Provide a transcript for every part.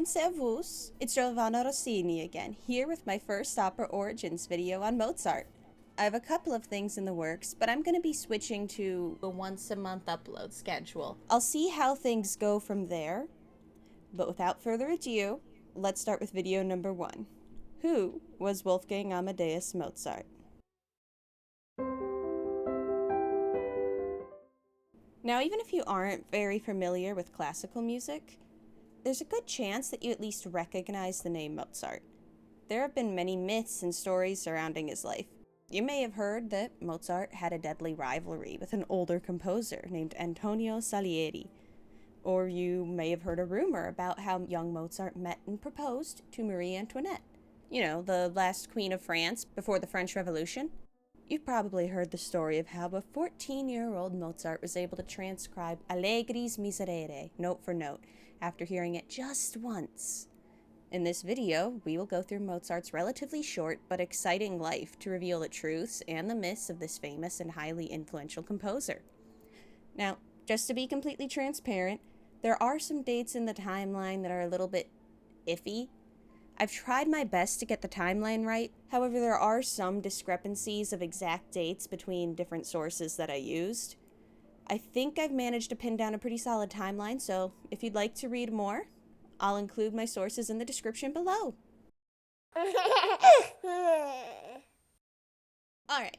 servus, it's Giovanna Rossini again, here with my first opera origins video on Mozart. I have a couple of things in the works, but I'm going to be switching to a once-a-month upload schedule. I'll see how things go from there, but without further ado, let's start with video number 1. Who was Wolfgang Amadeus Mozart? Now, even if you aren't very familiar with classical music, there's a good chance that you at least recognize the name Mozart. There have been many myths and stories surrounding his life. You may have heard that Mozart had a deadly rivalry with an older composer named Antonio Salieri. Or you may have heard a rumor about how young Mozart met and proposed to Marie Antoinette. You know, the last queen of France before the French Revolution. You've probably heard the story of how a 14-year-old Mozart was able to transcribe Allegri's Miserere, note for note, after hearing it just once. In this video, we will go through Mozart's relatively short but exciting life to reveal the truths and the myths of this famous and highly influential composer. Now, just to be completely transparent, there are some dates in the timeline that are a little bit iffy. I've tried my best to get the timeline right, however there are some discrepancies of exact dates between different sources that I used. I think I've managed to pin down a pretty solid timeline, so if you'd like to read more, I'll include my sources in the description below. Alright,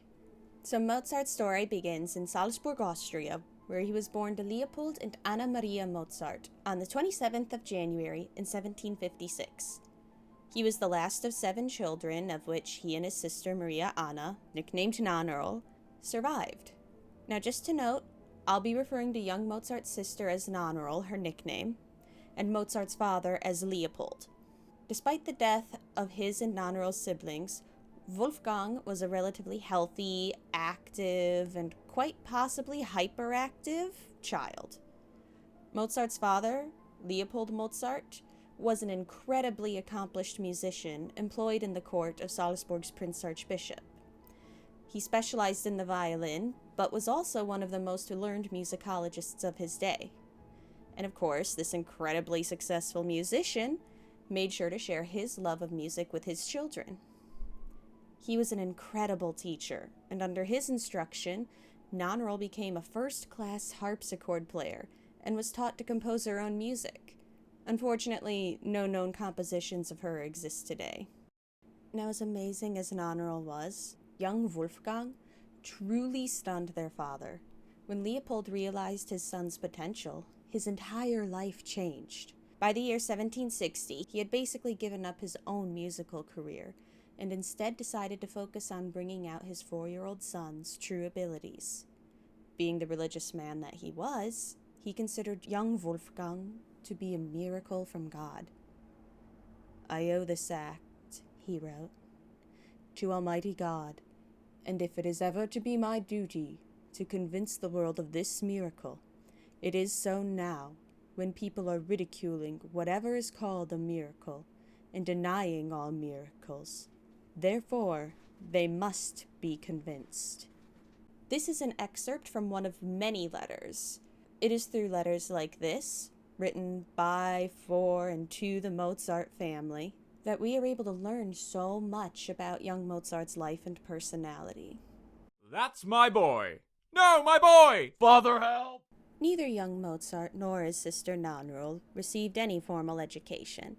so Mozart's story begins in Salzburg, Austria, where he was born to Leopold and Anna Maria Mozart on the 27th of January in 1756. He was the last of 7 children, of which he and his sister Maria Anna, nicknamed Nannerl, survived. Now just to note, I'll be referring to young Mozart's sister as Nannerl, her nickname, and Mozart's father as Leopold. Despite the death of his and Nannerl's siblings, Wolfgang was a relatively healthy, active, and quite possibly hyperactive child. Mozart's father, Leopold Mozart, was an incredibly accomplished musician employed in the court of Salzburg's Prince Archbishop. He specialized in the violin, but was also one of the most learned musicologists of his day. And of course, this incredibly successful musician made sure to share his love of music with his children. He was an incredible teacher, and under his instruction, Nannerl became a first-class harpsichord player and was taught to compose her own music. Unfortunately, no known compositions of her exist today. Now, as amazing as Nannerl was, young Wolfgang truly stunned their father. When Leopold realized his son's potential, his entire life changed. By the year 1760, he had basically given up his own musical career, and instead decided to focus on bringing out his 4-year-old son's true abilities. Being the religious man that he was, he considered young Wolfgang to be a miracle from God. "I owe this act," he wrote, "to Almighty God, and if it is ever to be my duty to convince the world of this miracle, it is so now, when people are ridiculing whatever is called a miracle and denying all miracles. Therefore, they must be convinced." This is an excerpt from one of many letters. It is through letters like this, written by, for, and to the Mozart family, that we are able to learn so much about young Mozart's life and personality. "That's my boy! No, my boy! Father, help!" Neither young Mozart nor his sister Nannerl received any formal education.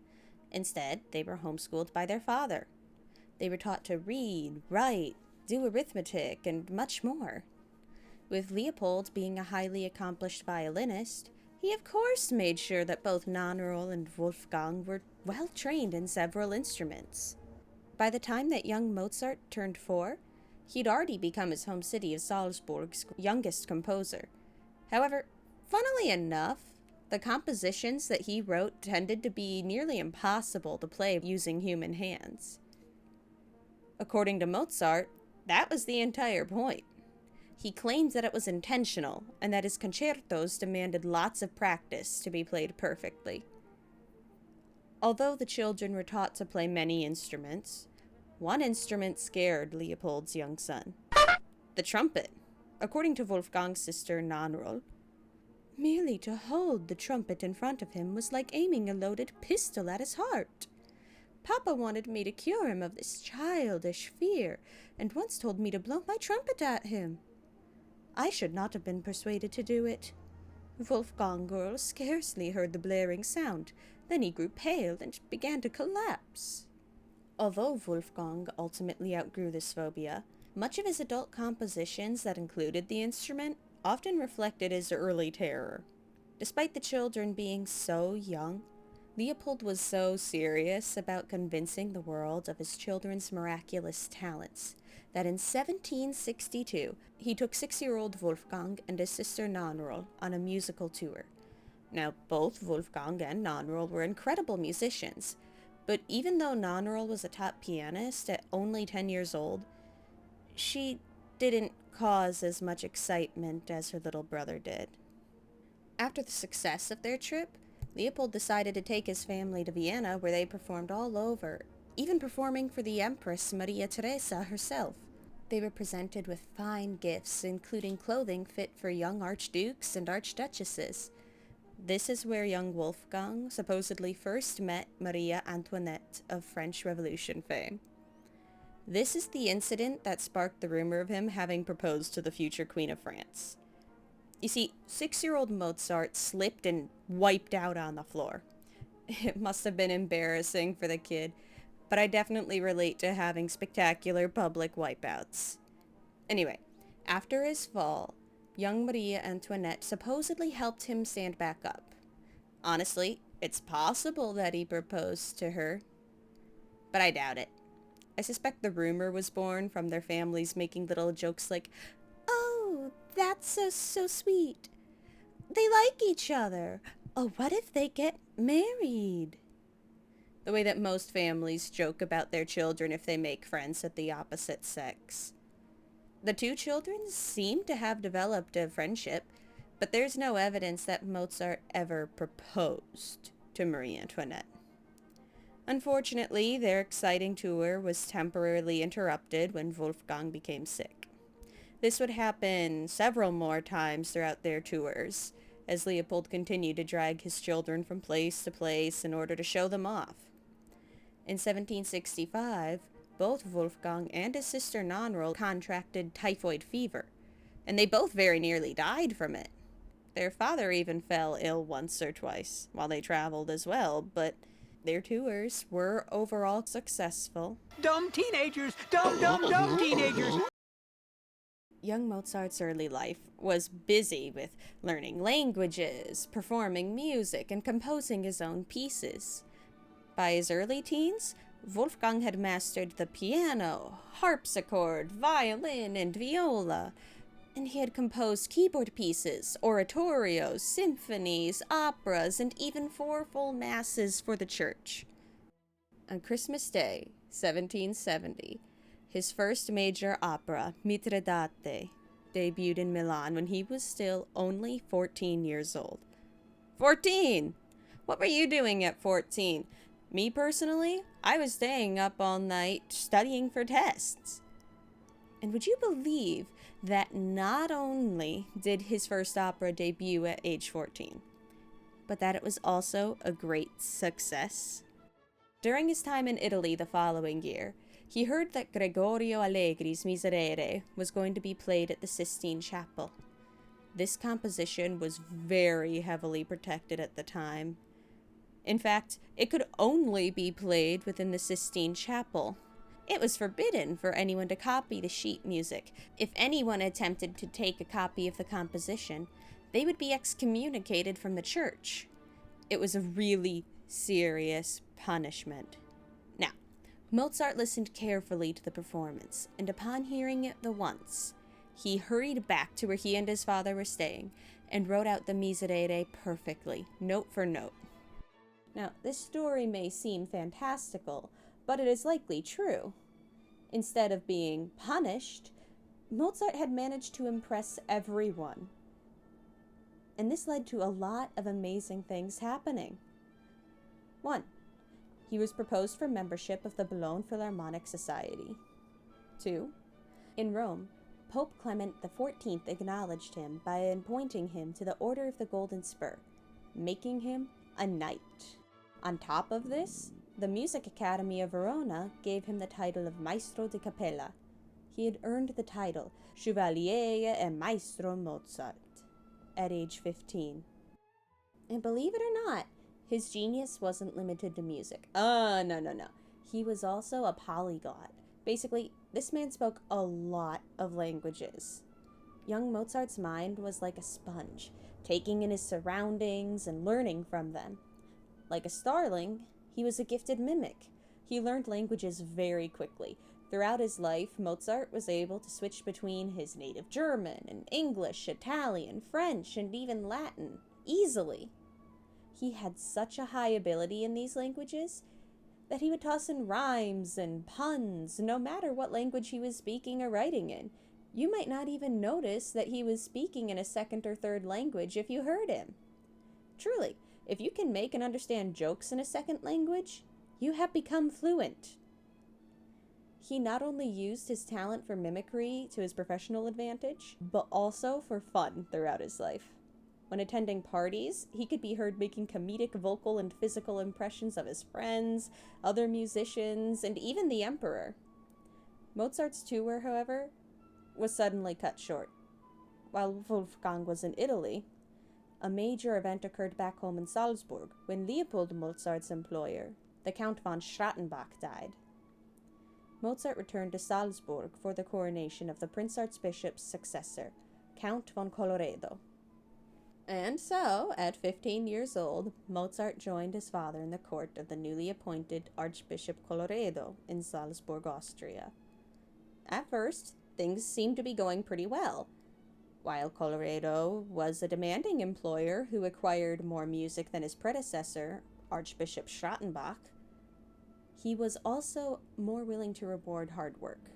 Instead, they were homeschooled by their father. They were taught to read, write, do arithmetic, and much more. With Leopold being a highly accomplished violinist, he of course made sure that both Nannerl and Wolfgang were well trained in several instruments. By the time that young Mozart turned 4, he'd already become his home city of Salzburg's youngest composer. However, funnily enough, the compositions that he wrote tended to be nearly impossible to play using human hands. According to Mozart, that was the entire point. He claimed that it was intentional, and that his concertos demanded lots of practice to be played perfectly. Although the children were taught to play many instruments, one instrument scared Leopold's young son: the trumpet. According to Wolfgang's sister Nannerl, Merely to hold the trumpet in front of him was like aiming a loaded pistol at his heart. Papa wanted me to cure him of this childish fear, and once told me to blow my trumpet at him. I should not have been persuaded to do it. Wolfgang girl scarcely heard the blaring sound. Then he grew pale and began to collapse. Although Wolfgang ultimately outgrew this phobia, much of his adult compositions that included the instrument often reflected his early terror. Despite the children being so young, Leopold was so serious about convincing the world of his children's miraculous talents that in 1762 he took 6-year-old Wolfgang and his sister Nannerl on a musical tour. Now, both Wolfgang and Nannerl were incredible musicians, but even though Nannerl was a top pianist at only 10 years old, she didn't cause as much excitement as her little brother did. After the success of their trip, Leopold decided to take his family to Vienna, where they performed all over, even performing for the Empress Maria Theresa herself. They were presented with fine gifts, including clothing fit for young archdukes and archduchesses. This is where young Wolfgang supposedly first met Maria Antoinette of French Revolution fame. This is the incident that sparked the rumor of him having proposed to the future Queen of France. You see, 6-year-old Mozart slipped and wiped out on the floor. It must have been embarrassing for the kid, but I definitely relate to having spectacular public wipeouts. Anyway, after his fall, young Maria Antoinette supposedly helped him stand back up. Honestly, it's possible that he proposed to her, but I doubt it. I suspect the rumor was born from their families making little jokes like, "Oh, that's so sweet. They like each other. Oh, what if they get married?" The way that most families joke about their children if they make friends of the opposite sex. The two children seem to have developed a friendship, but there's no evidence that Mozart ever proposed to Marie Antoinette. Unfortunately, their exciting tour was temporarily interrupted when Wolfgang became sick. This would happen several more times throughout their tours, as Leopold continued to drag his children from place to place in order to show them off. In 1765, both Wolfgang and his sister Nannerl contracted typhoid fever, and they both very nearly died from it. Their father even fell ill once or twice while they traveled as well, but their tours were overall successful. Dumb teenagers! Dumb teenagers! Young Mozart's early life was busy with learning languages, performing music, and composing his own pieces. By his early teens, Wolfgang had mastered the piano, harpsichord, violin, and viola, and he had composed keyboard pieces, oratorios, symphonies, operas, and even 4 full masses for the church. On Christmas Day, 1770, his first major opera, Miserere, debuted in Milan when he was still only 14 years old. 14! What were you doing at 14? Me personally, I was staying up all night studying for tests. And would you believe that not only did his first opera debut at age 14, but that it was also a great success? During his time in Italy the following year, he heard that Gregorio Allegri's Miserere was going to be played at the Sistine Chapel. This composition was very heavily protected at the time. In fact, it could only be played within the Sistine Chapel. It was forbidden for anyone to copy the sheet music. If anyone attempted to take a copy of the composition, they would be excommunicated from the church. It was a really serious punishment. Now, Mozart listened carefully to the performance, and upon hearing it the once, he hurried back to where he and his father were staying and wrote out the Miserere perfectly, note for note. Now, this story may seem fantastical, but it is likely true. Instead of being punished, Mozart had managed to impress everyone. And this led to a lot of amazing things happening. 1. He was proposed for membership of the Bologna Philharmonic Society. 2. In Rome, Pope Clement XIV acknowledged him by appointing him to the Order of the Golden Spur, making him a knight. On top of this, the Music Academy of Verona gave him the title of Maestro di Capella. He had earned the title Chevalier e Maestro Mozart at age 15. And believe it or not, his genius wasn't limited to music. No. He was also a polyglot. Basically, this man spoke a lot of languages. Young Mozart's mind was like a sponge, taking in his surroundings and learning from them. Like a starling, he was a gifted mimic. He learned languages very quickly. Throughout his life, Mozart was able to switch between his native German and English, Italian, French, and even Latin, easily. He had such a high ability in these languages that he would toss in rhymes and puns, no matter what language he was speaking or writing in. You might not even notice that he was speaking in a second or third language if you heard him. Truly, if you can make and understand jokes in a second language, you have become fluent. He not only used his talent for mimicry to his professional advantage, but also for fun throughout his life. When attending parties, he could be heard making comedic vocal and physical impressions of his friends, other musicians, and even the emperor. Mozart's tour, however, was suddenly cut short. While Wolfgang was in Italy, a major event occurred back home in Salzburg when Leopold Mozart's employer, the Count von Strattenbach, died. Mozart returned to Salzburg for the coronation of the Prince Archbishop's successor, Count von Colloredo. And so, at 15 years old, Mozart joined his father in the court of the newly appointed Archbishop Colloredo in Salzburg, Austria. At first, things seemed to be going pretty well. While Colloredo was a demanding employer who acquired more music than his predecessor, Archbishop Strattenbach, he was also more willing to reward hard work.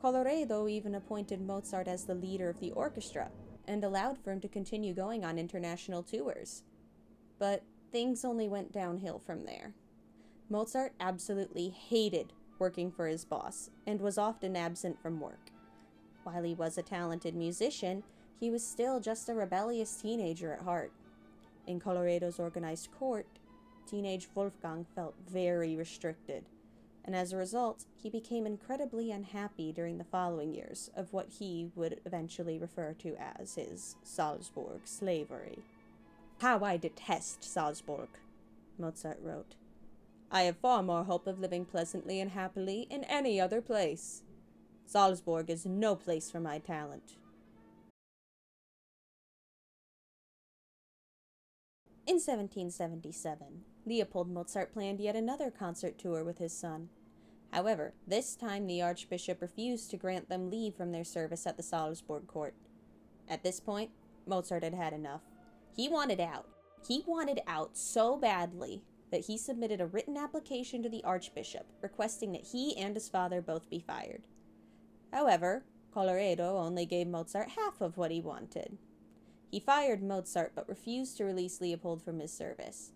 Colloredo even appointed Mozart as the leader of the orchestra, and allowed for him to continue going on international tours. But things only went downhill from there. Mozart absolutely hated working for his boss, and was often absent from work. While he was a talented musician, he was still just a rebellious teenager at heart. In Colloredo's organized court, teenage Wolfgang felt very restricted, and as a result, he became incredibly unhappy during the following years of what he would eventually refer to as his Salzburg slavery. "How I detest Salzburg," Mozart wrote. "I have far more hope of living pleasantly and happily in any other place. Salzburg is no place for my talent." In 1777, Leopold Mozart planned yet another concert tour with his son. However, this time the Archbishop refused to grant them leave from their service at the Salzburg court. At this point, Mozart had had enough. He wanted out. He wanted out so badly that he submitted a written application to the Archbishop requesting that he and his father both be fired. However, Colloredo only gave Mozart half of what he wanted. He fired Mozart but refused to release Leopold from his service.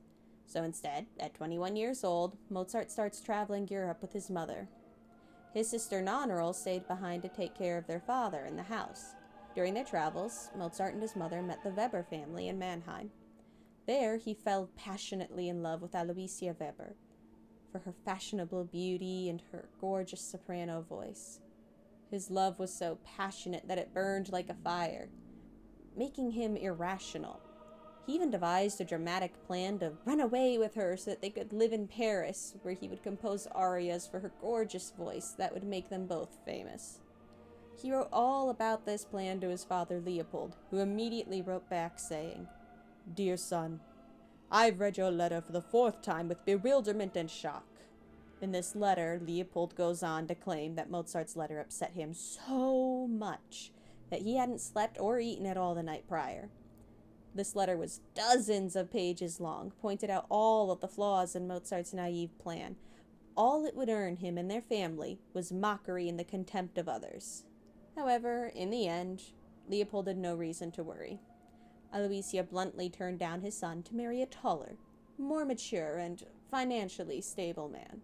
So instead, at 21 years old, Mozart starts traveling Europe with his mother. His sister Nonnerl stayed behind to take care of their father in the house. During their travels, Mozart and his mother met the Weber family in Mannheim. There, he fell passionately in love with Aloysia Weber, for her fashionable beauty and her gorgeous soprano voice. His love was so passionate that it burned like a fire, making him irrational. He even devised a dramatic plan to run away with her so that they could live in Paris, where he would compose arias for her gorgeous voice that would make them both famous. He wrote all about this plan to his father Leopold, who immediately wrote back saying, "Dear son, I've read your letter for the 4th time with bewilderment and shock." In this letter, Leopold goes on to claim that Mozart's letter upset him so much that he hadn't slept or eaten at all the night prior. This letter was dozens of pages long, pointed out all of the flaws in Mozart's naive plan. All it would earn him and their family was mockery and the contempt of others. However, in the end, Leopold had no reason to worry. Aloysia bluntly turned down his son to marry a taller, more mature, and financially stable man.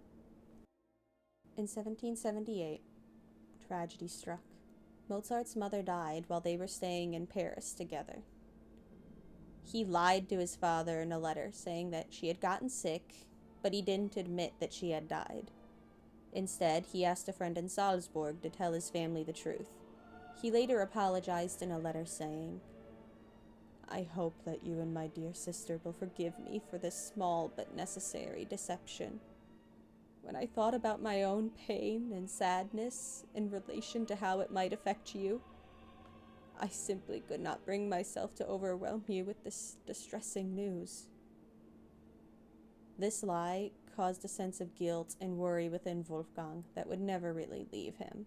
In 1778, tragedy struck. Mozart's mother died while they were staying in Paris together. He lied to his father in a letter saying that she had gotten sick, but he didn't admit that she had died. Instead, he asked a friend in Salzburg to tell his family the truth. He later apologized in a letter saying, "I hope that you and my dear sister will forgive me for this small but necessary deception. When I thought about my own pain and sadness in relation to how it might affect you, I simply could not bring myself to overwhelm you with this distressing news." This lie caused a sense of guilt and worry within Wolfgang that would never really leave him.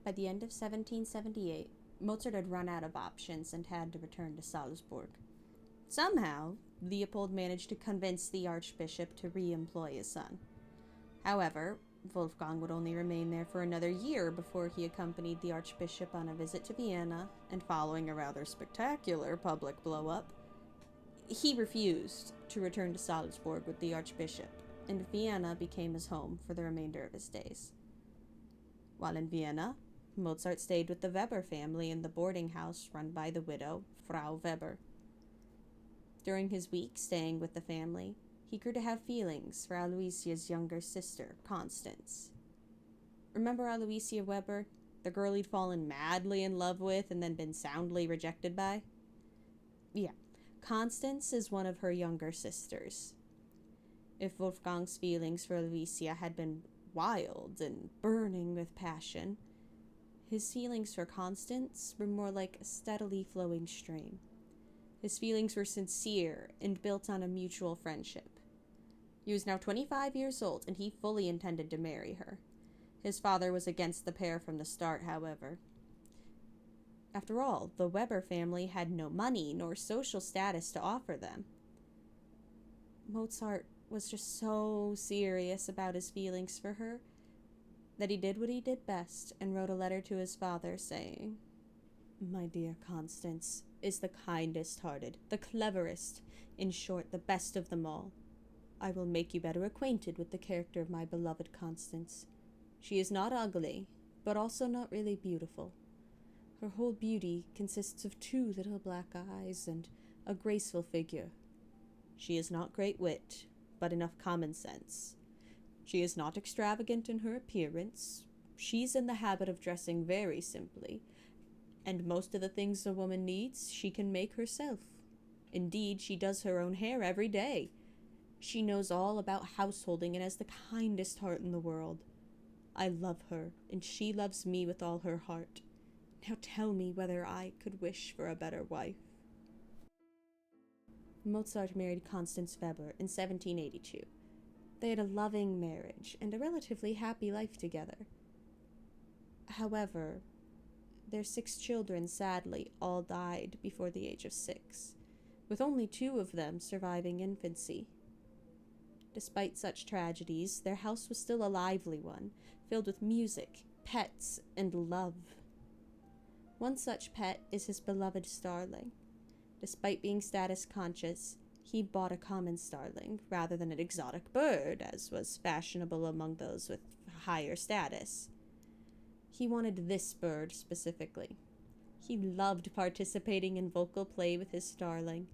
By the end of 1778, Mozart had run out of options and had to return to Salzburg. Somehow, Leopold managed to convince the archbishop to re-employ his son. However, Wolfgang would only remain there for another year before he accompanied the archbishop on a visit to Vienna, and following a rather spectacular public blow-up, he refused to return to Salzburg with the archbishop, and Vienna became his home for the remainder of his days. While in Vienna, Mozart stayed with the Weber family in the boarding house run by the widow, Frau Weber. During his week staying with the family, he grew to have feelings for Aloysia's younger sister, Constance. Remember Aloysia Weber, the girl he'd fallen madly in love with and then been soundly rejected by? Yeah, Constance is one of her younger sisters. If Wolfgang's feelings for Aloysia had been wild and burning with passion, his feelings for Constance were more like a steadily flowing stream. His feelings were sincere and built on a mutual friendship. He was now 25 years old, and he fully intended to marry her. His father was against the pair from the start, however. After all, the Weber family had no money nor social status to offer them. Mozart was just so serious about his feelings for her that he did what he did best and wrote a letter to his father saying, "My dear Constance is the kindest-hearted, the cleverest, in short, the best of them all. I will make you better acquainted with the character of my beloved Constance. She is not ugly, but also not really beautiful. Her whole beauty consists of 2 little black eyes and a graceful figure. She has not great wit, but enough common sense. She is not extravagant in her appearance. She's in the habit of dressing very simply, and most of the things a woman needs she can make herself. Indeed, she does her own hair every day. She knows all about householding and has the kindest heart in the world. I love her, and she loves me with all her heart. Now tell me whether I could wish for a better wife." Mozart married Constance Weber in 1782. They had a loving marriage and a relatively happy life together. However, their 6 children sadly all died before the age of 6, with only 2 of them surviving infancy. Despite such tragedies, their house was still a lively one, filled with music, pets, and love. One such pet is his beloved Starling. Despite being status conscious, he bought a common starling rather than an exotic bird, as was fashionable among those with higher status. He wanted this bird specifically. He loved participating in vocal play with his starling.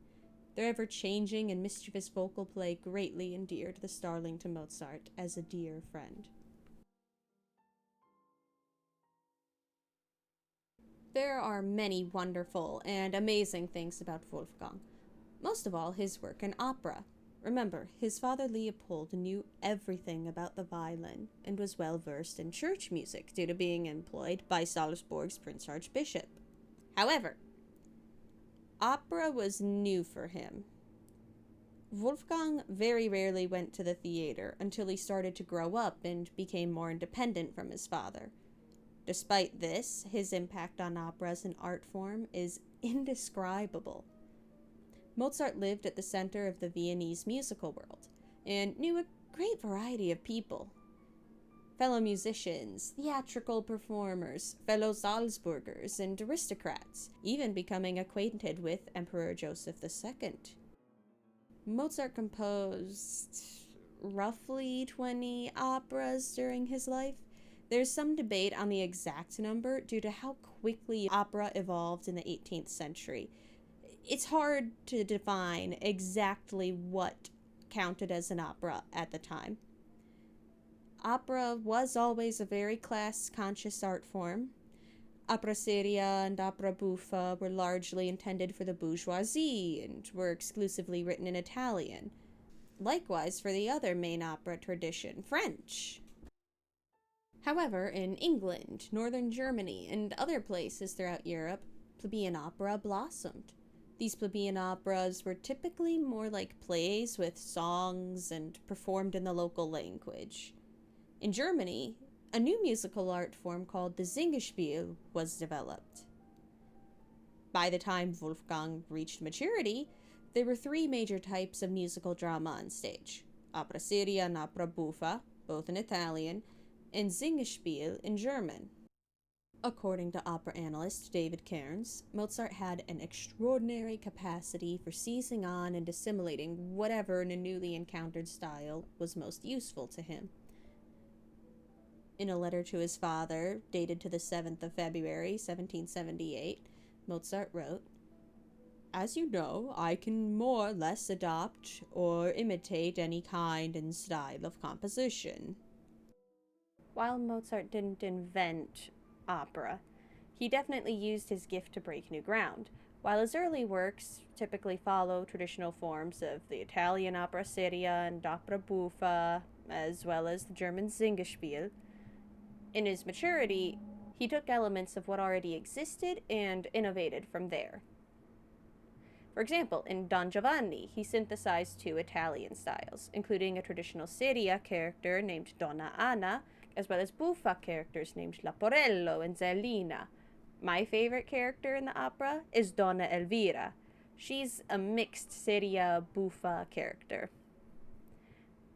Their ever-changing and mischievous vocal play greatly endeared the starling to Mozart as a dear friend. There are many wonderful and amazing things about Wolfgang. Most of all, his work in opera. Remember, his father Leopold knew everything about the violin and was well versed in church music due to being employed by Salzburg's Prince Archbishop. However, opera was new for him. Wolfgang very rarely went to the theater until he started to grow up and became more independent from his father. Despite this, his impact on opera as an art form is indescribable. Mozart lived at the center of the Viennese musical world and knew a great variety of people. Fellow musicians, theatrical performers, fellow Salzburgers, and aristocrats, even becoming acquainted with Emperor Joseph II. Mozart composed roughly 20 operas during his life, There's some debate on the exact number due to how quickly opera evolved in the 18th century. It's hard to define exactly what counted as an opera at the time. Opera was always a very class-conscious art form. Opera seria and opera buffa were largely intended for the bourgeoisie and were exclusively written in Italian. Likewise for the other main opera tradition, French. However, in England, northern Germany, and other places throughout Europe, plebeian opera blossomed. These plebeian operas were typically more like plays with songs and performed in the local language. In Germany, a new musical art form called the Singspiel was developed. By the time Wolfgang reached maturity, there were three major types of musical drama on stage: opera seria and opera buffa, both in Italian, and Singspiel in German. According to opera analyst David Cairns, Mozart had an extraordinary capacity for seizing on and assimilating whatever in a newly encountered style was most useful to him. In a letter to his father, dated to the 7th of February, 1778, Mozart wrote, "As you know, I can more or less adopt or imitate any kind and style of composition." While Mozart didn't invent opera, he definitely used his gift to break new ground. While his early works typically follow traditional forms of the Italian opera seria and opera buffa, as well as the German Singspiel, in his maturity, he took elements of what already existed and innovated from there. For example, in Don Giovanni, he synthesized two Italian styles, including a traditional seria character named Donna Anna, as well as buffa characters named Laporello and Zerlina. My favorite character in the opera is Donna Elvira. She's a mixed seria buffa character.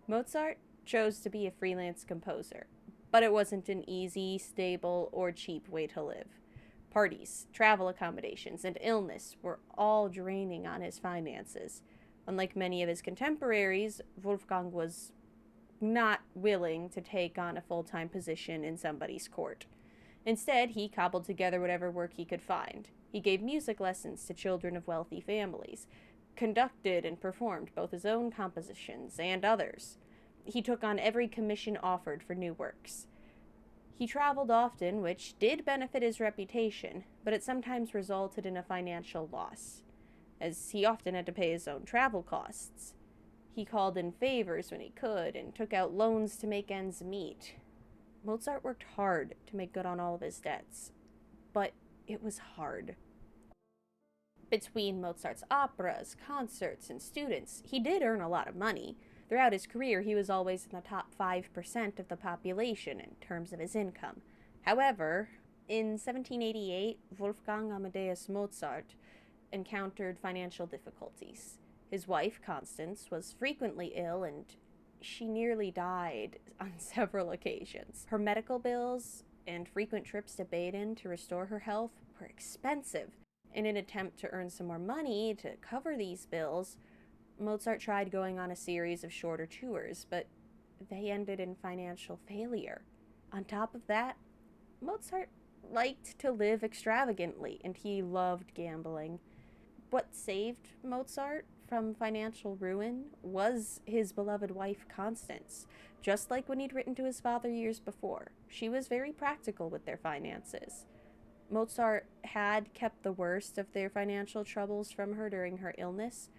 Mozart chose to be a freelance composer, but it wasn't an easy, stable, or cheap way to live. Parties, travel accommodations, and illness were all draining on his finances. Unlike many of his contemporaries, Wolfgang was not willing to take on a full-time position in somebody's court. Instead, he cobbled together whatever work he could find. He gave music lessons to children of wealthy families, conducted and performed both his own compositions and others. He took on every commission offered for new works. He traveled often, which did benefit his reputation, but it sometimes resulted in a financial loss, as he often had to pay his own travel costs. He called in favors when he could and took out loans to make ends meet. Mozart worked hard to make good on all of his debts, but it was hard. Between Mozart's operas, concerts, and students, he did earn a lot of money. Throughout his career, he was always in the top 5% of the population in terms of his income. However, in 1788, Wolfgang Amadeus Mozart encountered financial difficulties. His wife, Constance, was frequently ill and she nearly died on several occasions. Her medical bills and frequent trips to Baden to restore her health were expensive. In an attempt to earn some more money to cover these bills, Mozart tried going on a series of shorter tours, but they ended in financial failure. On top of that, Mozart liked to live extravagantly, and he loved gambling. What saved Mozart from financial ruin was his beloved wife, Constance. Just like when he'd written to his father years before, she was very practical with their finances. Mozart had kept the worst of their financial troubles from her during her illness,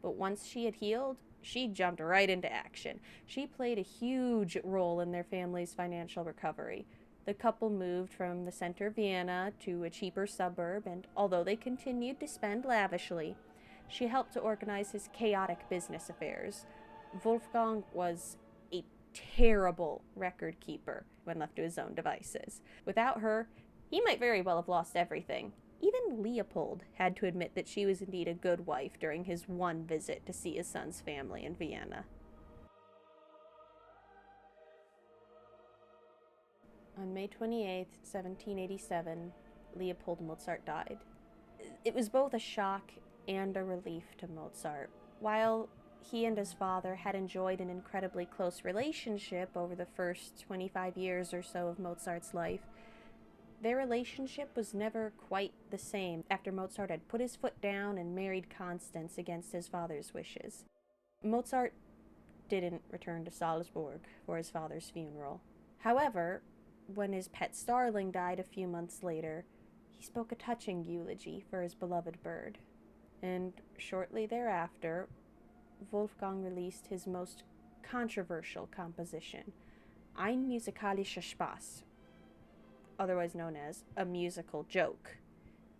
but once she had healed, she jumped right into action. She played a huge role in their family's financial recovery. The couple moved from the center of Vienna to a cheaper suburb, and although they continued to spend lavishly, she helped to organize his chaotic business affairs. Wolfgang was a terrible record keeper when left to his own devices. Without her, he might very well have lost everything. Even Leopold had to admit that she was indeed a good wife during his one visit to see his son's family in Vienna. On May 28, 1787, Leopold Mozart died. It was both a shock and a relief to Mozart. While he and his father had enjoyed an incredibly close relationship over the first 25 years or so of Mozart's life, their relationship was never quite the same after Mozart had put his foot down and married Constance against his father's wishes. Mozart didn't return to Salzburg for his father's funeral. However, when his pet Starling died a few months later, he spoke a touching eulogy for his beloved bird. And shortly thereafter, Wolfgang released his most controversial composition, Ein musikalischer Spaß, otherwise known as A Musical Joke.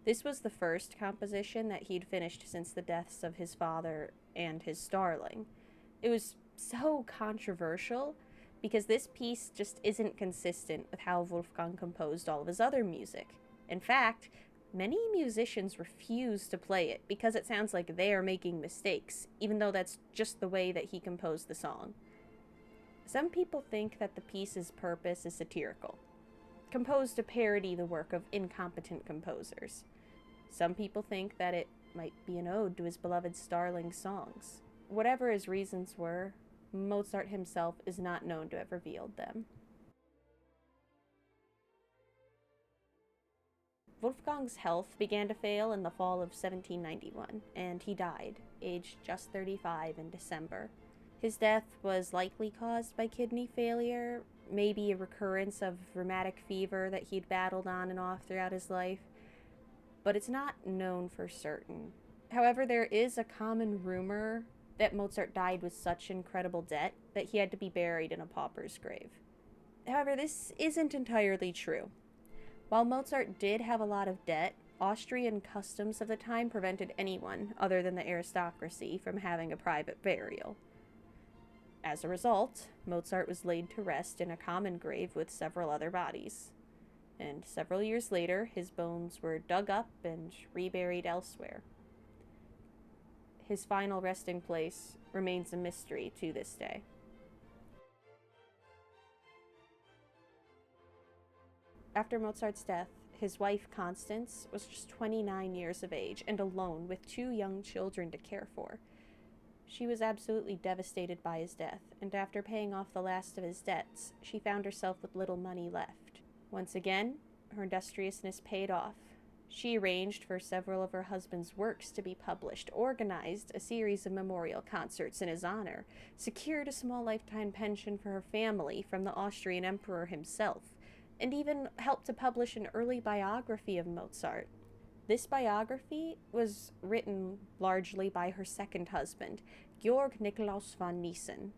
This was the first composition that he'd finished since the deaths of his father and his Starling. It was so controversial because this piece just isn't consistent with how Wolfgang composed all of his other music. In fact, many musicians refuse to play it because it sounds like they are making mistakes, even though that's just the way that he composed the song. Some people think that the piece's purpose is satirical, composed to parody the work of incompetent composers. Some people think that it might be an ode to his beloved Starling songs. Whatever his reasons were, Mozart himself is not known to have revealed them. Wolfgang's health began to fail in the fall of 1791, and he died, aged just 35, in December. His death was likely caused by kidney failure, maybe a recurrence of rheumatic fever that he'd battled on and off throughout his life, but it's not known for certain. However, there is a common rumor that Mozart died with such incredible debt that he had to be buried in a pauper's grave. However, this isn't entirely true. While Mozart did have a lot of debt, Austrian customs of the time prevented anyone, other than the aristocracy, from having a private burial. As a result, Mozart was laid to rest in a common grave with several other bodies. And several years later, his bones were dug up and reburied elsewhere. His final resting place remains a mystery to this day. After Mozart's death, his wife Constance was just 29 years of age and alone with 2 young children to care for. She was absolutely devastated by his death, and after paying off the last of his debts, she found herself with little money left. Once again, her industriousness paid off. She arranged for several of her husband's works to be published, organized a series of memorial concerts in his honor, secured a small lifetime pension for her family from the Austrian emperor himself, and even helped to publish an early biography of Mozart. This biography was written largely by her second husband, Georg Nikolaus von Niesen.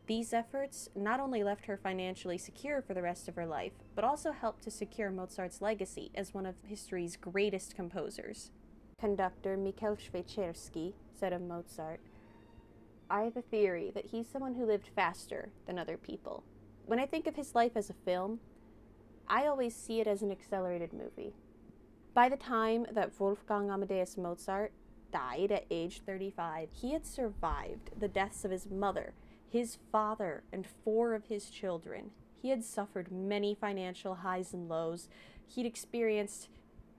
These efforts not only left her financially secure for the rest of her life, but also helped to secure Mozart's legacy as one of history's greatest composers. Conductor Mikhail Szwajcarski said of Mozart, "I have a theory that he's someone who lived faster than other people. When I think of his life as a film, I always see it as an accelerated movie." By the time that Wolfgang Amadeus Mozart died at age 35, he had survived the deaths of his mother, his father, and 4 of his children. He had suffered many financial highs and lows. He'd experienced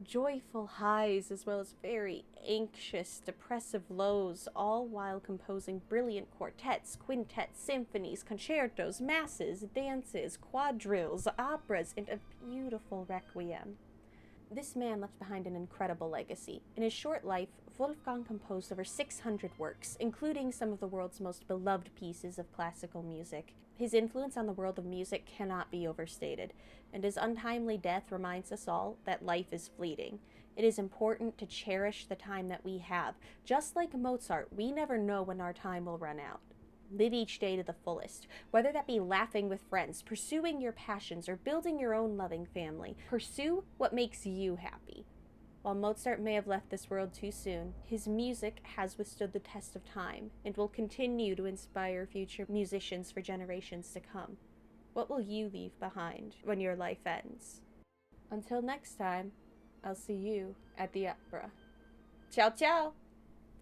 joyful highs as well as very anxious, depressive lows, all while composing brilliant quartets, quintets, symphonies, concertos, masses, dances, quadrilles, operas, and a beautiful requiem. This man left behind an incredible legacy. In his short life, Wolfgang composed over 600 works, including some of the world's most beloved pieces of classical music. His influence on the world of music cannot be overstated, and his untimely death reminds us all that life is fleeting. It is important to cherish the time that we have. Just like Mozart, we never know when our time will run out. Live each day to the fullest, whether that be laughing with friends, pursuing your passions, or building your own loving family. Pursue what makes you happy. While Mozart may have left this world too soon, his music has withstood the test of time and will continue to inspire future musicians for generations to come. What will you leave behind when your life ends? Until next time, I'll see you at the opera. Ciao, ciao!